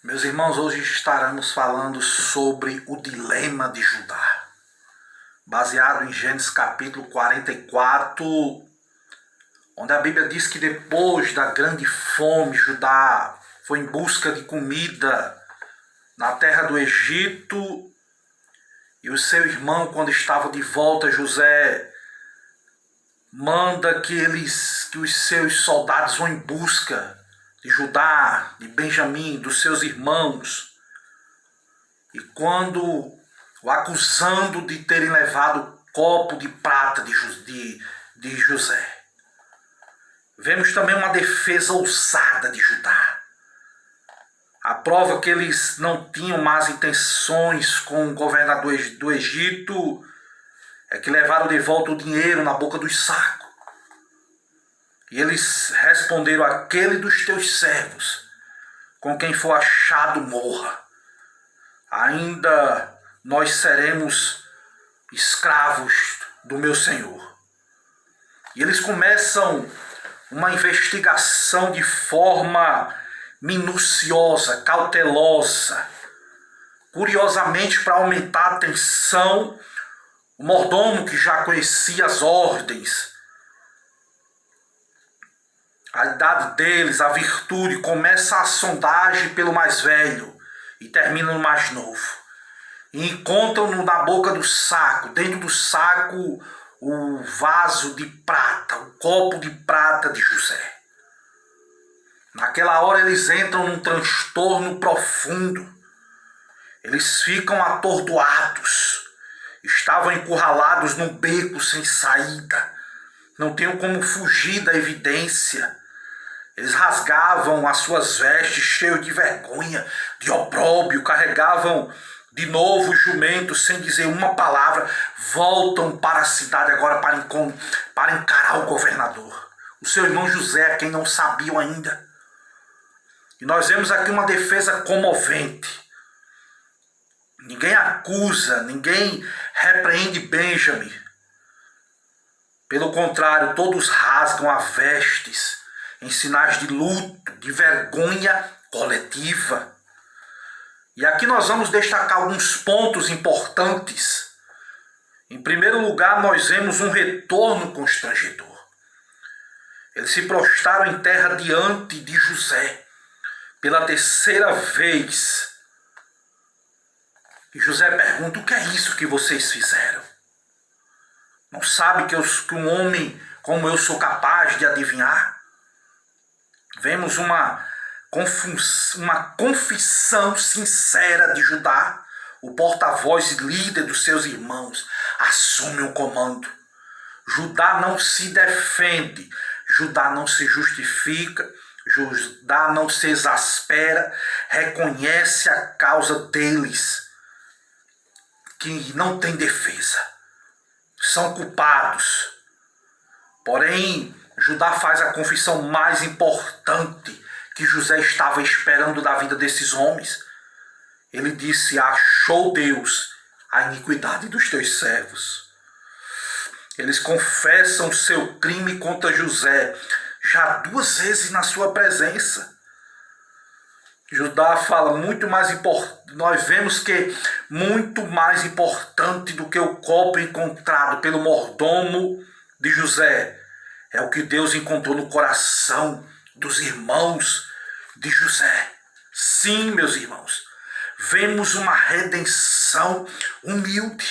Meus irmãos, hoje estaremos falando sobre o dilema de Judá, baseado em Gênesis capítulo 44, onde a Bíblia diz que depois da grande fome, Judá foi em busca de comida na terra do Egito, e o seu irmão, quando estava de volta, José manda que os seus soldados vão em busca de Judá, de Benjamim, dos seus irmãos. E quando o acusando de terem levado o copo de prata de José, vemos também uma defesa ousada de Judá. A prova que eles não tinham más intenções com o governador do Egito é que levaram de volta o dinheiro na boca dos sacos. E eles responderam: aquele dos teus servos, com quem for achado, morra. Ainda nós seremos escravos do meu Senhor. E eles começam uma investigação de forma minuciosa, cautelosa. Curiosamente, para aumentar a tensão, o mordomo, que já conhecia as ordens, a idade deles, a virtude, começa a sondagem pelo mais velho e termina no mais novo. E encontram-no na boca do saco, dentro do saco, o vaso de prata, o copo de prata de José. Naquela hora eles entram num transtorno profundo. Eles ficam atordoados. Estavam encurralados num beco sem saída. Não tinham como fugir da evidência. Eles rasgavam as suas vestes, cheios de vergonha, de opróbrio, carregavam de novo os jumentos sem dizer uma palavra, voltam para a cidade agora para encarar o governador, o seu irmão José, a quem não sabiam ainda. E nós vemos aqui uma defesa comovente. Ninguém acusa, ninguém repreende Benjamim. Pelo contrário, todos rasgam as vestes em sinais de luto, de vergonha coletiva. E aqui nós vamos destacar alguns pontos importantes. Em primeiro lugar, nós vemos um retorno constrangedor. Eles se prostraram em terra diante de José pela terceira vez. E José pergunta: o que é isso que vocês fizeram? Não sabe que um homem como eu sou capaz de adivinhar? Vemos uma confissão sincera de Judá. O porta-voz e líder dos seus irmãos assume o comando. Judá não se defende, Judá não se justifica, Judá não se exaspera, reconhece a causa deles, que não tem defesa. São culpados. Porém, Judá faz a confissão mais importante que José estava esperando da vida desses homens. Ele disse: achou Deus a iniquidade dos teus servos. Eles confessam seu crime contra José já 2 vezes na sua presença. Judá fala muito mais importante. Nós vemos que muito mais importante do que o copo encontrado pelo mordomo de José é o que Deus encontrou no coração dos irmãos de José. Sim, meus irmãos, vemos uma redenção humilde.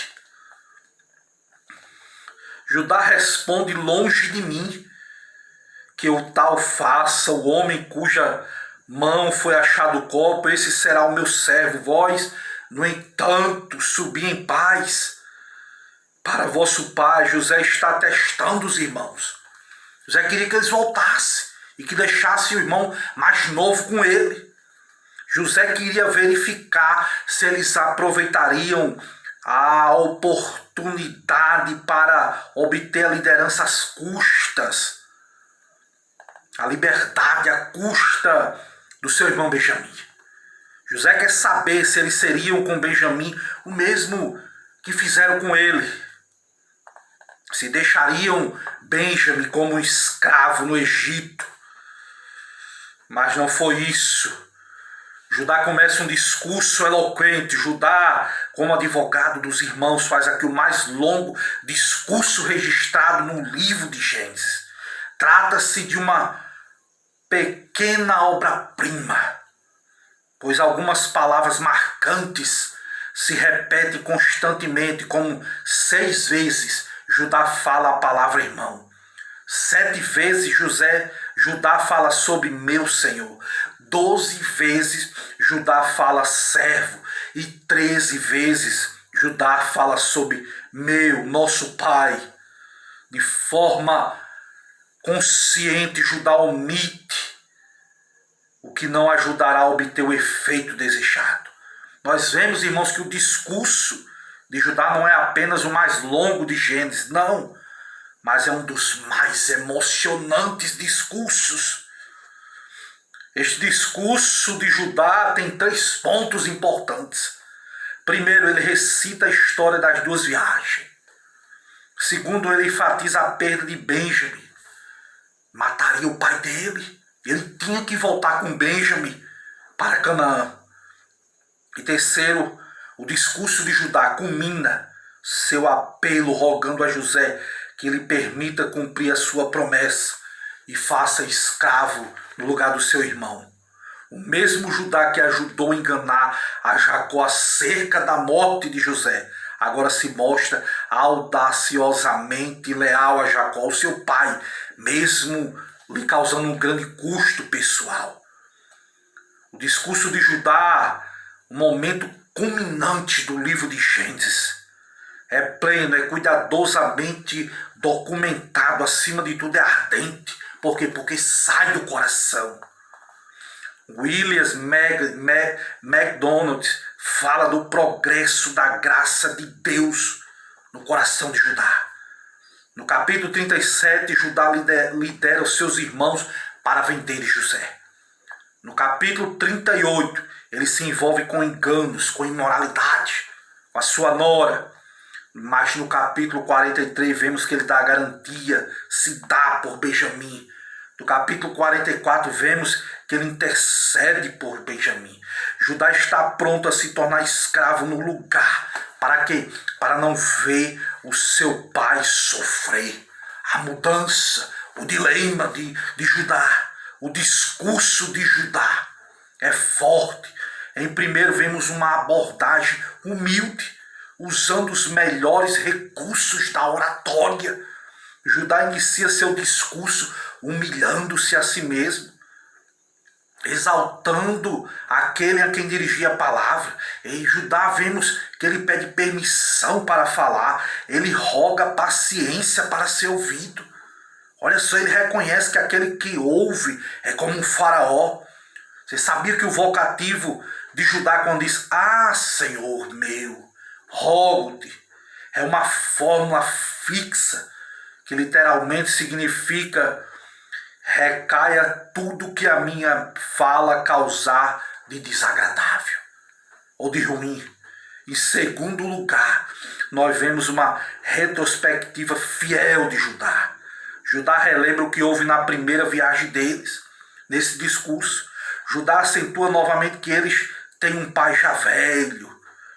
Judá responde: longe de mim que o tal faça o homem cuja mão foi achado o copo, esse será o meu servo. Vós, no entanto, subi em paz para vosso pai. José está testando os irmãos. José queria que eles voltassem e que deixassem o irmão mais novo com ele. José queria verificar se eles aproveitariam a oportunidade para obter a liderança às custas, a liberdade à custa do seu irmão Benjamim. José quer saber se eles seriam com Benjamim o mesmo que fizeram com ele. Se deixariam Benjamim como um escravo no Egito. Mas não foi isso. Judá começa um discurso eloquente. Judá, como advogado dos irmãos, faz aqui o mais longo discurso registrado no livro de Gênesis. Trata-se de uma pequena obra-prima, pois algumas palavras marcantes se repetem constantemente, como 6 vezes Judá fala a palavra irmão. 7 vezes Judá fala sobre meu Senhor. 12 vezes Judá fala servo. E 13 vezes Judá fala sobre nosso Pai. De forma consciente, Judá omite o que não ajudará a obter o efeito desejado. Nós vemos, irmãos, que o discurso de Judá não é apenas o mais longo de Gênesis, não, mas é um dos mais emocionantes discursos. Este discurso de Judá tem 3 pontos importantes. Primeiro, ele recita a história das 2 viagens. Segundo, ele enfatiza a perda de Benjamim. Mataria o pai dele. Ele tinha que voltar com Benjamim para Canaã. E terceiro, o discurso de Judá culmina seu apelo rogando a José que lhe permita cumprir a sua promessa e faça escravo no lugar do seu irmão. O mesmo Judá que ajudou a enganar a Jacó acerca da morte de José, agora se mostra audaciosamente leal a Jacó, seu pai, mesmo lhe causando um grande custo pessoal. O discurso de Judá, o momento culminante do livro de Gênesis, é pleno, é cuidadosamente documentado, acima de tudo é ardente. Por quê? Porque sai do coração. William MacDonald fala do progresso da graça de Deus no coração de Judá. No capítulo 37, Judá lidera os seus irmãos para venderem José. No capítulo 38, ele se envolve com enganos, com imoralidade, com a sua nora. Mas no capítulo 43 vemos que ele dá a garantia, se dá por Benjamim. No capítulo 44 vemos que ele intercede por Benjamim. Judá está pronto a se tornar escravo no lugar. Para quê? Para não ver o seu pai sofrer. A mudança, o dilema de Judá, o discurso de Judá é forte. Em primeiro vemos uma abordagem humilde, usando os melhores recursos da oratória. Judá inicia seu discurso humilhando-se a si mesmo, exaltando aquele a quem dirigia a palavra. Em Judá vemos que ele pede permissão para falar, ele roga paciência para ser ouvido. Olha só, ele reconhece que aquele que ouve é como um faraó. Você sabia que o vocativo de Judá, quando diz, ah, Senhor meu, rogo-te, é uma fórmula fixa, que literalmente significa recaia tudo que a minha fala causar de desagradável ou de ruim. Em segundo lugar, nós vemos uma retrospectiva fiel de Judá. Judá relembra o que houve na primeira viagem deles. Nesse discurso, Judá acentua novamente que eles têm um pai já velho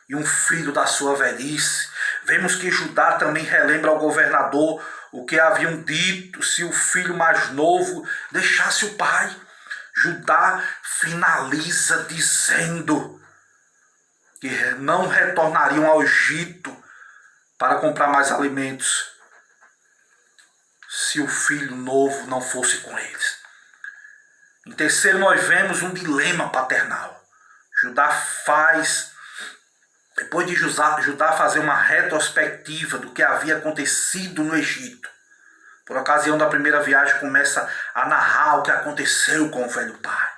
e um filho da sua velhice. Vemos que Judá também relembra ao governador o que haviam dito se o filho mais novo deixasse o pai. Judá finaliza dizendo que não retornariam ao Egito para comprar mais alimentos se o filho novo não fosse com eles. Em terceiro, nós vemos um dilema paternal. Judá faz, depois de Judá fazer uma retrospectiva do que havia acontecido no Egito, por ocasião da primeira viagem, começa a narrar o que aconteceu com o velho pai.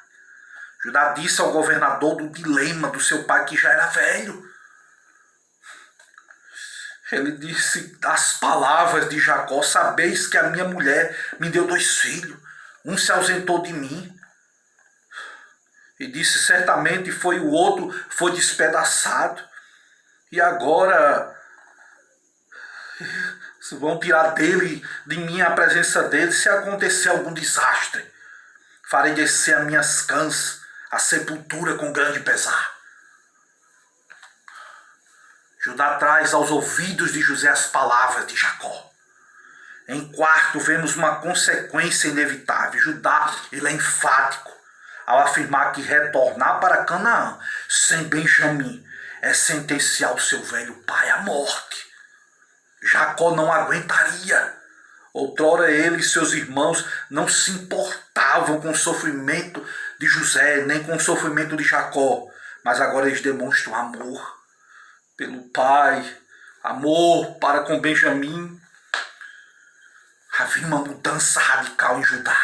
Judá disse ao governador do dilema do seu pai, que já era velho. Ele disse as palavras de Jacó: sabeis que a minha mulher me deu 2 filhos, um se ausentou de mim. E disse, certamente foi o outro, foi despedaçado. E agora vão tirar de mim a presença dele. Se acontecer algum desastre, farei descer as minhas cãs, a sepultura com grande pesar. Judá traz aos ouvidos de José as palavras de Jacó. Em quarto, vemos uma consequência inevitável. Judá, ele é enfático ao afirmar que retornar para Canaã sem Benjamim é sentenciar o seu velho pai à morte. Jacó não aguentaria. Outrora ele e seus irmãos não se importavam com o sofrimento de José, nem com o sofrimento de Jacó, mas agora eles demonstram amor pelo pai, amor para com Benjamim. Havia uma mudança radical em Judá.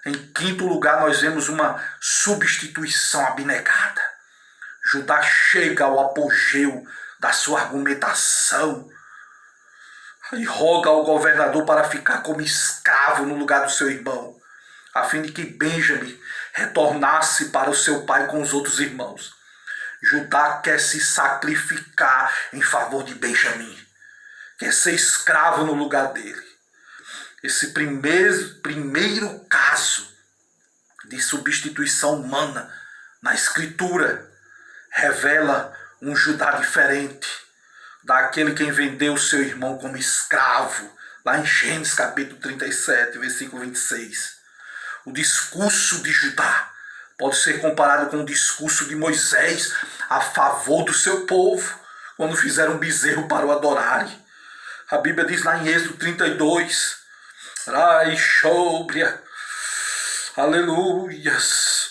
Em quinto lugar, nós vemos uma substituição abnegada. Judá chega ao apogeu da sua argumentação e roga ao governador para ficar como escravo no lugar do seu irmão, a fim de que Benjamim retornasse para o seu pai com os outros irmãos. Judá quer se sacrificar em favor de Benjamim, quer ser escravo no lugar dele. Esse primeiro caso de substituição humana na Escritura revela um Judá diferente daquele quem vendeu o seu irmão como escravo, lá em Gênesis capítulo 37, versículo 26. O discurso de Judá pode ser comparado com o discurso de Moisés a favor do seu povo, quando fizeram um bezerro para o adorarem. A Bíblia diz lá em Êxodo 32, aleluias.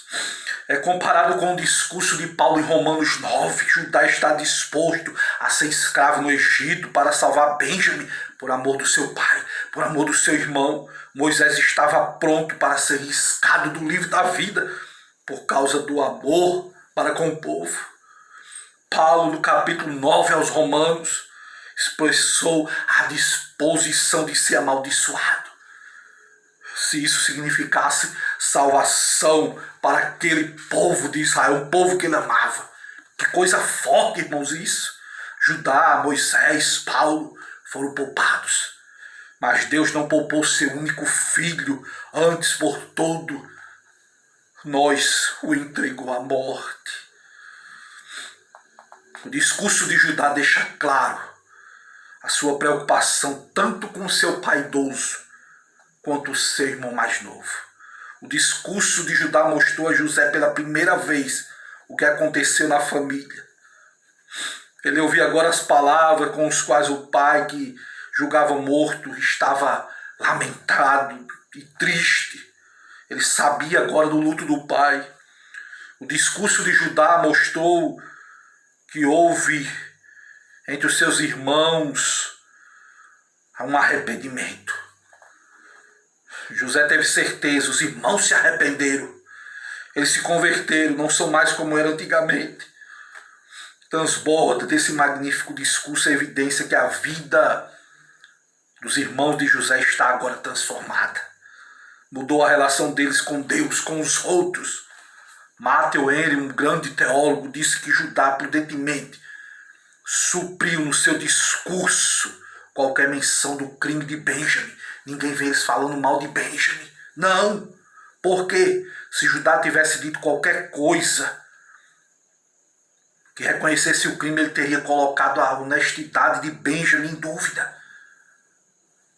É comparado com o discurso de Paulo em Romanos 9. Judá está disposto a ser escravo no Egito para salvar Benjamim por amor do seu pai, por amor do seu irmão. Moisés estava pronto para ser riscado do livro da vida por causa do amor para com o povo. Paulo, no capítulo 9 aos Romanos, expressou a disposição de ser amaldiçoado, se isso significasse salvação para aquele povo de Israel, um povo que ele amava. Que coisa forte, irmãos, isso. Judá, Moisés, Paulo foram poupados. Mas Deus não poupou seu único filho, antes por todo nós o entregou à morte. O discurso de Judá deixa claro a sua preocupação tanto com seu pai idoso quanto o seu irmão mais novo. O discurso de Judá mostrou a José pela primeira vez o que aconteceu na família. Ele ouvia agora as palavras com as quais o pai, que julgava morto, estava lamentado e triste. Ele sabia agora do luto do pai. O discurso de Judá mostrou que houve entre os seus irmãos um arrependimento. José teve certeza, os irmãos se arrependeram, eles se converteram, não são mais como eram antigamente. Transborda desse magnífico discurso a evidência que a vida dos irmãos de José está agora transformada. Mudou a relação deles com Deus, com os outros. Matthew Henry, um grande teólogo, disse que Judá prudentemente supriu no seu discurso qualquer menção do crime de Benjamim. Ninguém vê eles falando mal de Benjamim. Não. Porque se Judá tivesse dito qualquer coisa que reconhecesse o crime, ele teria colocado a honestidade de Benjamim em dúvida.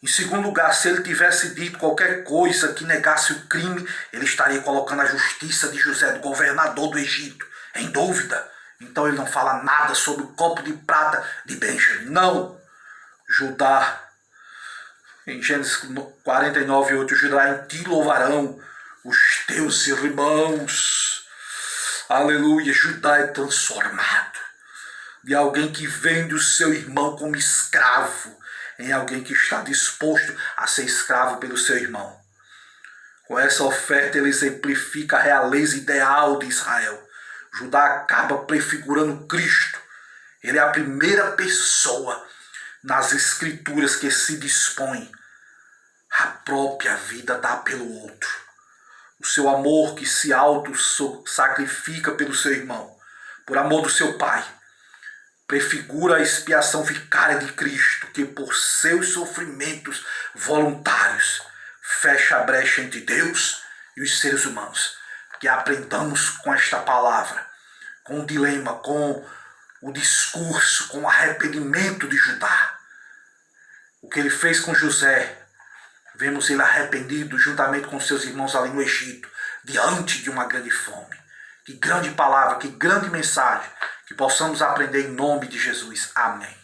Em segundo lugar, se ele tivesse dito qualquer coisa que negasse o crime, ele estaria colocando a justiça de José, do governador do Egito, em dúvida. Então ele não fala nada sobre o copo de prata de Benjamim. Não. Judá, em Gênesis 49:8, Judá, em ti louvarão os teus irmãos. Aleluia. Judá é transformado de alguém que vende o seu irmão como escravo em alguém que está disposto a ser escravo pelo seu irmão. Com essa oferta ele exemplifica a realeza ideal de Israel. Judá acaba prefigurando Cristo. Ele é a primeira pessoa nas Escrituras que se dispõe a própria vida dar pelo outro. O seu amor que se auto-sacrifica pelo seu irmão, por amor do seu pai, prefigura a expiação vicária de Cristo, que por seus sofrimentos voluntários fecha a brecha entre Deus e os seres humanos, que aprendamos com esta palavra, com o dilema, com o discurso, com o arrependimento de Judá. O que ele fez com José, vemos ele arrependido juntamente com seus irmãos ali no Egito, diante de uma grande fome. Que grande palavra, que grande mensagem, que possamos aprender em nome de Jesus. Amém.